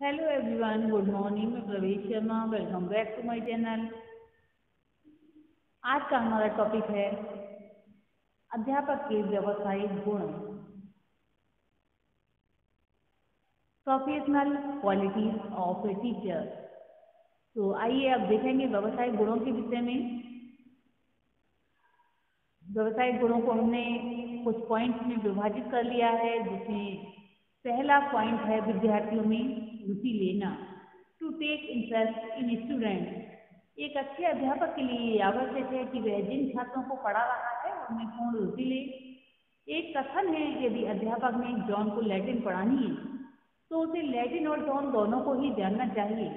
Hello everyone, good morning. मैं Pravesh Sharma, welcome back to my channel. आज का हमारा टॉपिक है अध्यापक के व्यावसायिक गुण, professional qualities of a teacher. तो आइए अब देखेंगे व्यावसायिक गुणों के विषय में। व्यावसायिक गुणों को हमने कुछ पॉइंट्स में विभाजित कर लिया है, जिसमें पहला पॉइंट है विद्यार्थियों में रुचि लेना, to take interest in student. एक अच्छे अध्यापक के लिए ये आवश्यक है कि वह जिन छात्रों को पढ़ा रहा है उनमें पूर्ण रुचि ले। एक कथन है, यदि अध्यापक ने जॉन को लैटिन पढ़ानी है तो उसे लैटिन और जॉन दोनों को ही जानना चाहिए।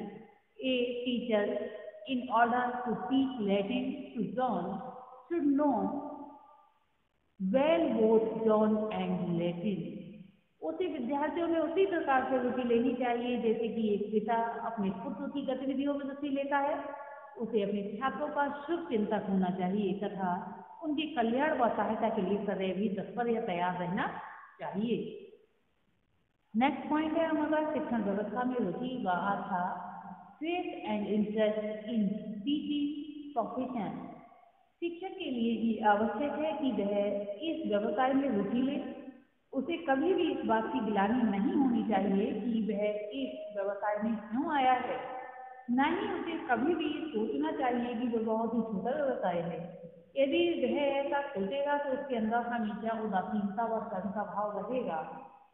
A teacher in order to teach Latin to John should know well both John and Latin. उसी विद्यार्थियों में उसी प्रकार से रुचि लेनी चाहिए जैसे कि एक पिता अपने पुत्र की गतिविधियों में रुचि लेता है। उसे अपने छात्रों का शुभ चिंतक होना चाहिए तथा उनके कल्याण व सहायता के लिए सदैव ही तत्पर या तैयार रहना चाहिए। नेक्स्ट पॉइंट है हमारा शिक्षण व्यवस्था में रुचि व आस्था, faith and interest in teaching profession. शिक्षक के लिए ये आवश्यक है कि वह इस व्यवसाय में रुचि ले। उसे कभी भी इस बात की गिलानी नहीं होनी चाहिए कि वह इस व्यवसाय में क्यों आया है, न ही उसे कभी भी सोचना चाहिए कि वह बहुत ही छोटा व्यवसाय है। यदि वह ऐसा सोचेगा तो उसके अंदर हमेशा उदासीनता व शर्म का भाव रहेगा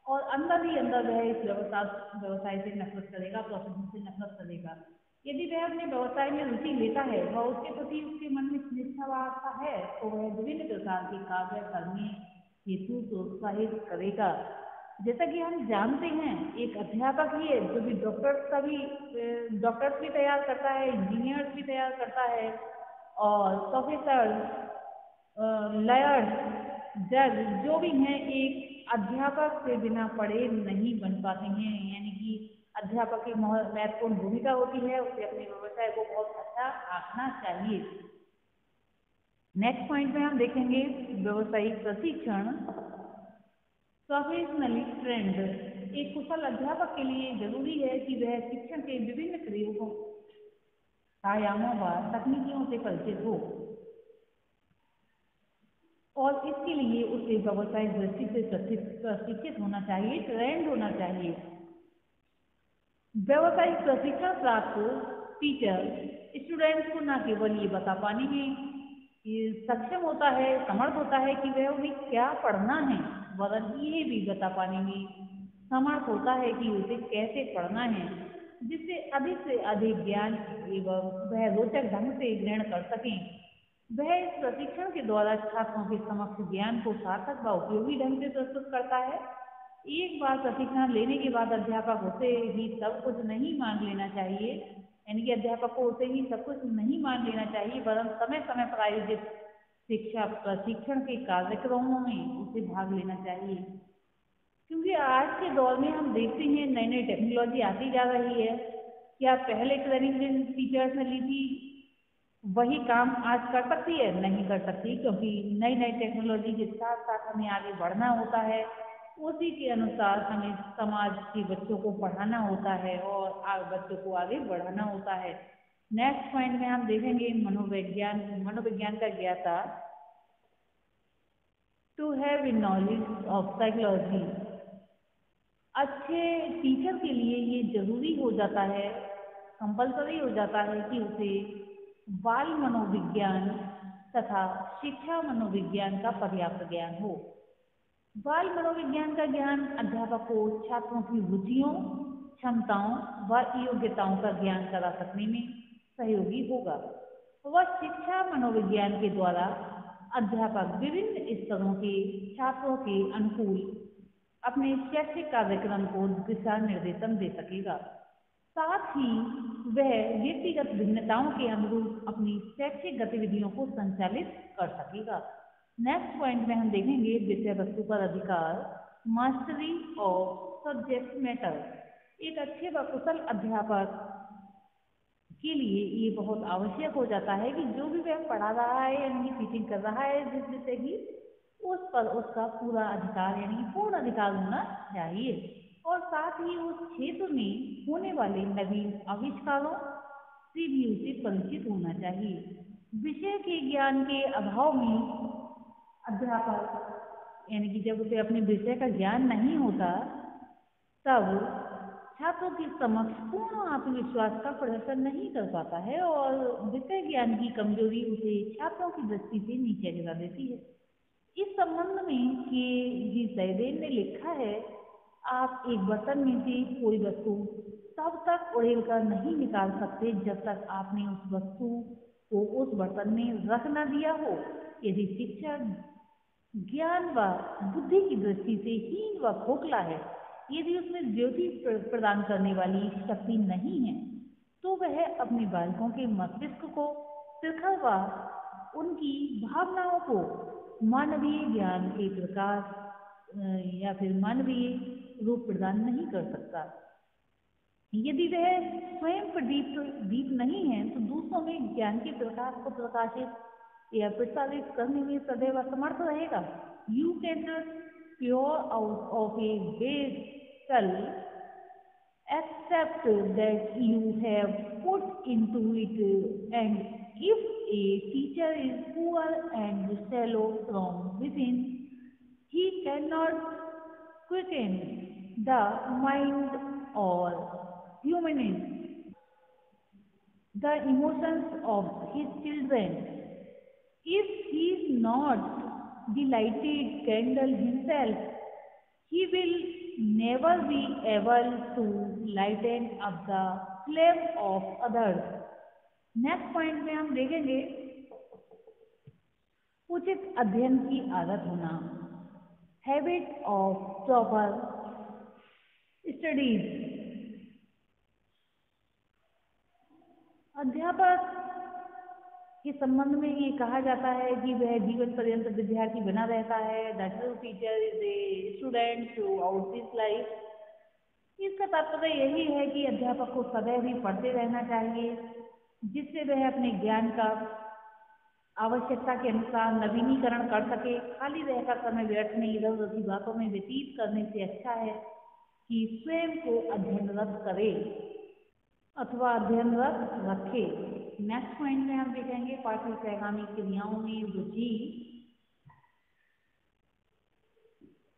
और अंदर ही अंदर वह इस व्यवसाय से नफरत करेगा, प्रोफेशन से नफरत करेगा। यदि वह अपने व्यवसाय में रुचि लेता है व उसके प्रति उसके मन में निष्ठा व आस्था है तो वह विभिन्न प्रकार के कार्य करने हेतु प्रोत्साहित करेगा। जैसा कि हम जानते हैं, एक अध्यापक ही है जो भी डॉक्टर्स भी तैयार करता है, इंजीनियर्स भी तैयार करता है और प्रोफेसर, लॉयर्स, जज जो भी हैं एक अध्यापक से बिना पढ़े नहीं बन पाते हैं। यानी कि अध्यापक की महत्वपूर्ण भूमिका होती है, उसे अपने व्यवसाय को बहुत अच्छा आंकना चाहिए। नेक्स्ट पॉइंट में हम देखेंगे व्यवसायिक प्रशिक्षण, प्रोफेशनली ट्रेंड। एक कुशल अध्यापक के लिए जरूरी है कि वह शिक्षण के विभिन्न प्रयोगों, आयामों व तकनीकियों से परिचित हो और इसके लिए उसे व्यावसायिक दृष्टि से प्रशिक्षित होना चाहिए, ट्रेंड होना चाहिए। व्यावसायिक प्रशिक्षण प्राप्त टीचर स्टूडेंट्स को न केवल ये बता पाने में सक्षम होता है, समर्थ होता है कि वह उन्हें क्या पढ़ना है, वरन ये भी बता पाने में समर्थ होता है कि उसे कैसे पढ़ना है, जिससे से अधिक ज्ञान एवं वह रोचक ढंग से ग्रहण कर सकें। वह इस प्रशिक्षण के द्वारा छात्रों के समक्ष ज्ञान को सार्थक व उपयोगी ढंग से प्रस्तुत करता है। एक बार प्रशिक्षण लेने के बाद अध्यापक उसे ही सब कुछ नहीं मान लेना चाहिए, यानी कि अध्यापक को उसे ही सब कुछ नहीं मान लेना चाहिए, वरन समय समय पर आयोजित शिक्षा प्रशिक्षण के कार्यक्रमों में उसे भाग लेना चाहिए। क्योंकि आज के दौर में हम देखते हैं नई नई टेक्नोलॉजी आती जा रही है। क्या पहले ट्रेनिंग जिन टीचर्स ने ली थी वही काम आज कर सकती है? नहीं कर सकती, क्योंकि नई नई टेक्नोलॉजी के साथ साथ हमें आगे बढ़ना होता है, उसी के अनुसार हमें समाज के बच्चों को पढ़ाना होता है और बच्चों को आगे बढ़ाना होता है। नेक्स्ट पॉइंट में हम देखेंगे मनोविज्ञान का ज्ञाता, to have a knowledge of psychology. अच्छे टीचर के लिए ये जरूरी हो जाता है, कंपलसरी हो जाता है कि उसे बाल मनोविज्ञान तथा शिक्षा मनोविज्ञान का पर्याप्त ज्ञान हो। बाल मनोविज्ञान का ज्ञान अध्यापक को छात्रों की रुचियों, क्षमताओं व योग्यताओं का ज्ञान करा सकने में सहयोगी होगा। वह शिक्षा मनोविज्ञान के द्वारा अध्यापक विभिन्न स्तरों के छात्रों के अनुकूल अपने शैक्षिक कार्यक्रम को दिशा निर्देशन दे सकेगा। साथ ही वह व्यक्तिगत भिन्नताओं के अनुरूप अपनी शैक्षिक गतिविधियों को संचालित कर सकेगा। नेक्स्ट पॉइंट में हम देखेंगे विषय वस्तु पर अधिकार, मास्टरी ऑफ सब्जेक्ट मैटर। एक अच्छे व कुशल अध्यापक के लिए ये बहुत आवश्यक हो जाता है कि जो भी वह पढ़ा रहा है यानी टीचिंग कर रहा है जिस विषय की, उस पर उसका पूरा अधिकार यानी पूर्ण अधिकार होना चाहिए। और साथ ही उस क्षेत्र में होने वाले नवीन आविष्कारों से भी उसे परिचित होना चाहिए। विषय के ज्ञान के अभाव में अध्यापक, यानी कि जब उसे अपने विषय का ज्ञान नहीं होता, तब छात्रों के समक्ष पूर्ण आत्मविश्वास का प्रदर्शन नहीं कर पाता है और विषय ज्ञान की कमजोरी उसे छात्रों की दृष्टि से नीचे गिरा देती है। इस संबंध में के जी सैदेन ने लिखा है, आप एक बर्तन में से कोई वस्तु तब तक उड़ेल कर नहीं निकाल सकते जब तक आपने उस वस्तु को उस बर्तन में रख न दिया हो। यदि शिक्षक ज्ञान व बुद्धि की दृष्टि से हीन व खोखला है, यदि उसमें ज्योति प्रदान करने वाली शक्ति नहीं है, तो वह अपने बालकों के मस्तिष्क को प्रखर व उनकी भावनाओं को मानवीय ज्ञान के प्रकाश या फिर मानवीय रूप प्रदान नहीं कर सकता। यदि वह स्वयं दीप नहीं है, तो दूसरों में ज्ञान के प्रकाश को प्रकाशित या प्रसारित करने में सदैव असमर्थ रहेगा। You can pure out of a vessel except that you have put into it, and if a teacher is poor and shallow from within, he cannot quicken the mind or humanize the emotions of his children. If he is not the lighted candle himself, he will never be able to lighten up the flame of others. Next point में हम देखेंगे उचित अध्ययन की आदत होना, habit of proper studies. अध्यापक के संबंध में ये कहा जाता है कि वह जीवन पर्यंत विद्यार्थी बना रहता है। The true teacher is a student through out his life. इसका तात्पर्य यही है कि अध्यापक को सदैव ही पढ़ते रहना चाहिए, जिससे वह अपने ज्ञान का आवश्यकता के अनुसार नवीनीकरण कर सके। खाली रहकर समय व्यर्थ में इधर उधर की बातों में व्यतीत करने से अच्छा है कि स्वयं को अध्ययनरत करे अथवा अध्ययनरत रखे। नेक्स्ट पॉइंट में हम देखेंगे पाठ्य सहगामी क्रियाओं में रुचि,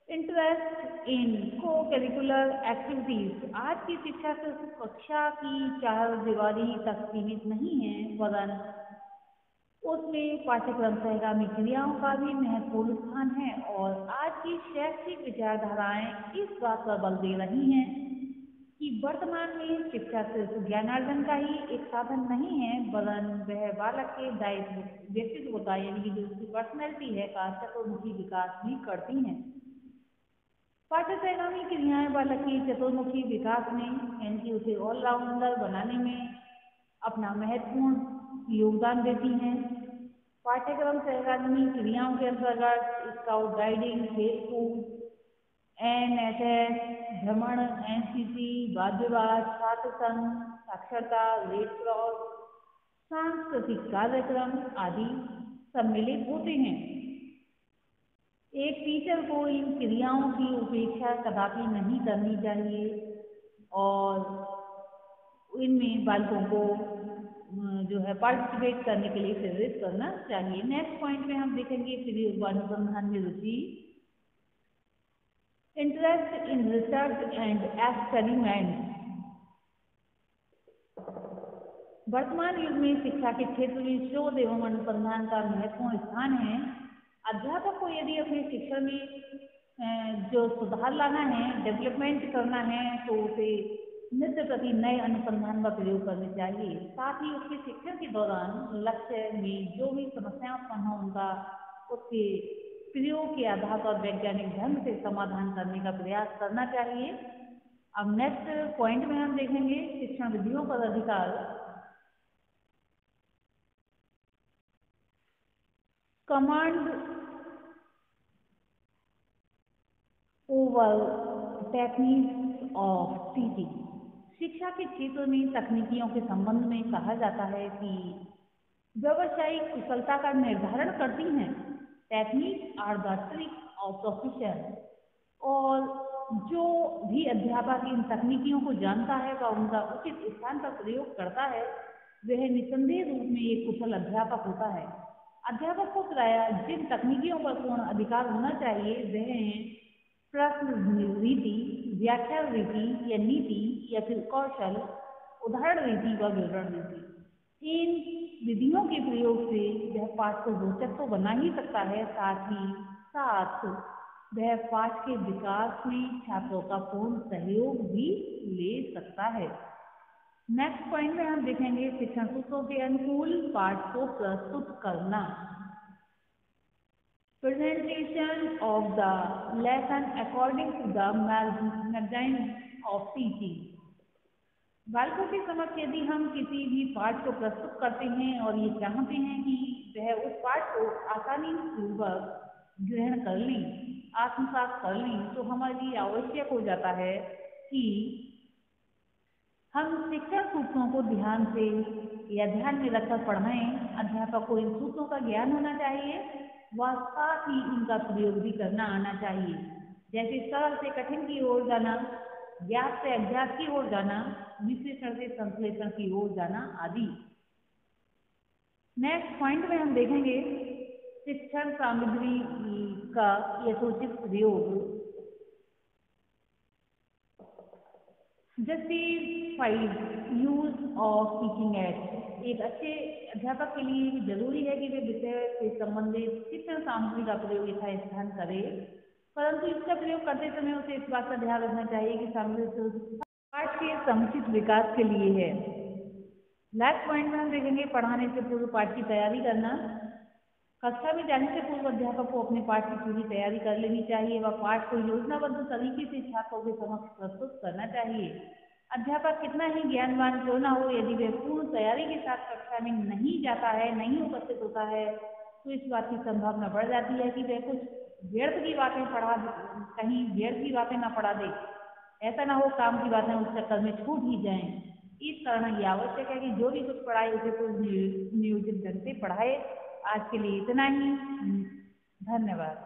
इंटरेस्ट इन को करिकुलर एक्टिविटीज। आज की शिक्षा सिर्फ कक्षा की चार दीवारी तक सीमित नहीं है, वरन उसमें पाठ्यक्रम सहगामी क्रियाओं का भी महत्वपूर्ण स्थान है। और आज की शैक्षिक विचारधाराएं इस बात पर बल दे रही हैं कि वर्तमान में शिक्षा सिर्फ ज्ञानार्जन का ही एक साधन नहीं है, वरन वह बालक के दायित्व व्यक्तित्व का, यानी कि जो उसकी पर्सनैलिटी है, का चतुर्मुखी विकास भी करती हैं। पाठ्य सहगामी क्रियाएं बालक की चतुर्मुखी विकास में, यानी कि उसे ऑलराउंडर बनाने में अपना महत्वपूर्ण योगदान देती हैं। पाठ्यक्रम सहगामी क्रियाओं के अंतर्गत स्काउट गाइडिंग, खेलकूद, NSS, भ्रमण, NCC, वाद विवाद, छात्र संघ, साक्षरता, रेड क्रॉस, सांस्कृतिक कार्यक्रम आदि सम्मिलित होते हैं। एक टीचर को इन क्रियाओं की उपेक्षा कदापि नहीं करनी चाहिए और इनमें बालकों को जो है पार्टिसिपेट करने के लिए प्रेरित करना चाहिए। नेक्स्ट पॉइंट में हम देखेंगे प्रयोग अनुसंधान में रुचि, interest in research and experiment. वर्तमान युग में शिक्षा के क्षेत्र में शोध एवं अनुसंधान का महत्वपूर्ण स्थान है। अध्यापक को यदि अपने शिक्षण में जो सुधार लाना है, डेवलपमेंट करना है, तो उसे नित्य प्रति नए अनुसंधान व प्रयोग करने चाहिए। साथ ही उसके शिक्षण के दौरान लक्ष्य में जो भी समस्याएं उत्पन्न हो, उनका उसके प्रयोग के आधार पर वैज्ञानिक ढंग से समाधान करने का प्रयास करना चाहिए। अब नेक्स्ट पॉइंट में हम देखेंगे शिक्षण विधियों पर अधिकार। Command over techniques of teaching. शिक्षा के क्षेत्र में तकनीकियों के संबंध में कहा जाता है कि व्यावसायिक कुशलता का निर्धारण करती हैं। Techniques are the tricks of profession और जो भी अध्यापक इन तकनीकियों को जानता है व उनका उचित स्थान पर प्रयोग करता है वह निसंदेह रूप में एक कुशल अध्यापक होता है। अध्यापक को प्रायः जिन तकनीकियों पर पूर्ण अधिकार होना चाहिए वह हैं प्रश्न रीति, व्याख्या रीति या नीति या फिर कौशल, उदाहरण रीति व विवरण रीति। इन विधियों के प्रयोग से वह पाठ को रोचक तो बना ही सकता है, साथ ही साथ वह पाठ के विकास में छात्रों का पूर्ण सहयोग भी ले सकता है। नेक्स्ट पॉइंट में हम देखेंगे शिक्षण सूत्रों के अनुकूल पाठ को प्रस्तुत करना। Presentation of the lesson according to the magazine of teaching. बालकों के समक्ष यदि हम किसी भी पाठ को प्रस्तुत करते हैं और ये चाहते हैं कि वह उस पाठ को आसानी पूर्वक ग्रहण कर लें, आत्मसात कर लें, तो हमारे लिए आवश्यक हो जाता है कि हम शिक्षण सूत्रों को ध्यान से या ध्यान में रखकर पढ़ाएं। अध्यापक को इन सूत्रों का ज्ञान होना चाहिए व साथ ही इनका प्रयोग भी करना आना चाहिए, जैसे सरल से कठिन की ओर जाना, ज्ञात से अज्ञात की ओर जाना, विश्लेषण से संश्लेषण की ओर जाना आदि। नेक्स्ट पॉइंट में हम देखेंगे शिक्षण सामग्री का यथोचित प्रयोग। Justified use of teaching add. एक अच्छे अध्यापक के लिए भी जरूरी है कि वे विषय से संबंधित शिक्षण सामग्री का प्रयोग यथास्थान करे, परंतु इसका प्रयोग करते समय उसे इस बात का ध्यान रखना चाहिए कि सामग्री पाठ के समुचित विकास के लिए है। लास्ट पॉइंट में हम देखेंगे पढ़ाने से पूर्व पाठ की तैयारी करना। कक्षा में जाने से पूर्व अध्यापक को अपने पाठ की पूरी तैयारी कर लेनी चाहिए व पाठ को योजनाबद्ध तरीके से छात्रों के समक्ष प्रस्तुत करना चाहिए। अध्यापक कितना ही ज्ञानवान क्यों न हो, यदि वह पूर्ण तैयारी के साथ कक्षा में नहीं जाता है, नहीं उपस्थित होता है, तो इस बात की संभावना बढ़ जाती है कि वह कुछ व्यर्थ की बातें कहीं व्यर्थ की बातें ना पढ़ा दे। ऐसा ना हो काम की बातें उस चक्कर में छूट ही जाएं। इस कारण ये आवश्यक है कि जो भी कुछ पढ़ाए उसे तो नियोजित ढंग से पढ़ाए। आज के लिए इतना ही। धन्यवाद।